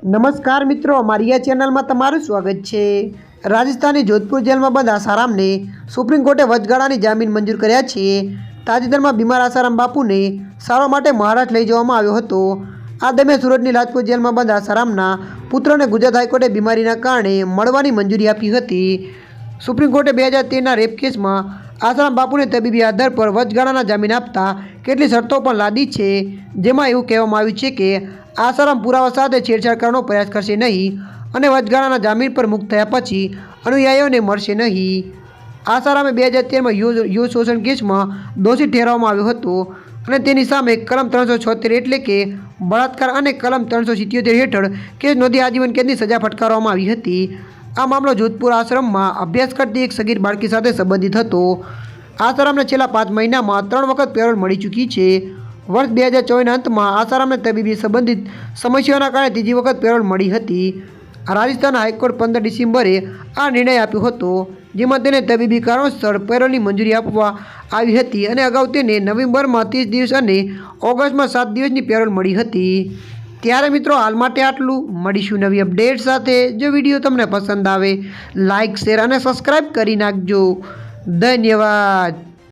नमस्कार मित्रों, अमारी आ चेनल में तमारुं स्वागत है। राजस्थानी जोधपुर जेल में बंद आसाराम ने सुप्रीम कोर्टे वचगाळानी जामीन मंजूर कर्या छे। ताजेतरमां बीमार आसाराम बापू ने सारवार माटे महाराष्ट्र लई जवामां आव्यो हतो। आ दरमियान सूरतनी लाजपुर जेल में बंद आसारामना पुत्रने गुजरात हाईकोर्टे बीमारीना कारणे मळवानी मंजूरी आपी हती। सुप्रीम कोर्टे 2013 रेप केस में आसाराम बापू ने तबीबी आधार पर वचगाळाना जामीन आपता केटली शर्तो पण लादी छे, जेमां एवुं कहेवामां आव्युं छे के आसाराम पुरावा साथे छेड़छाड़ करવાનો प्रयास करशे नहीं અને વચગાળાના જામીન પર મુક્ત થયા પછી અનુયાયીઓને મળશે નહીં। આસારામે 2013 માં યુ શોષણ કેસમાં દોષી ઠેરવવામાં આવ્યો હતો અને તેની સામે કલમ 376 એટલે કે બળાત્કાર અને કલમ 377 હેઠળ કેસ નોંધી આજીવન કેદની સજા ફટકારવામાં આવી હતી। આ મામલો જોધપુર આશ્રમમાં અભ્યાસ કરતી એક સગીર બાળકી સાથે સંબંધિત હતો। આસારામને છેલ્લા 5 મહિનામાં 3 વખત પેરોલ મળી ચૂકી છે। वर्ष 2024 अंत में आसाराम ने तबीबी संबंधित समस्याओं कारण तीजी वखत पेरोल मળી હતી। राजस्थान हाईकोर्ट 15 डिसेम्बरे आ निर्णय आप्यो हतो, जेमां तेने तबीबी कारणोसर पेरोलनी मंजूरी आपवा आवी हती अने अगाऊ तेने नवेम्बर में 30 दिवस अने ऑगस्ट में 7 दिवसनी पेरोल मળી हती। त्यारे मित्रों, हाल माटे आटलुं। मळीशुं नवी अपडेट साथे। जो विडियो तमने पसंद आवे लाइक शेर अने सब्सक्राइब करी नाखजो। धन्यवाद।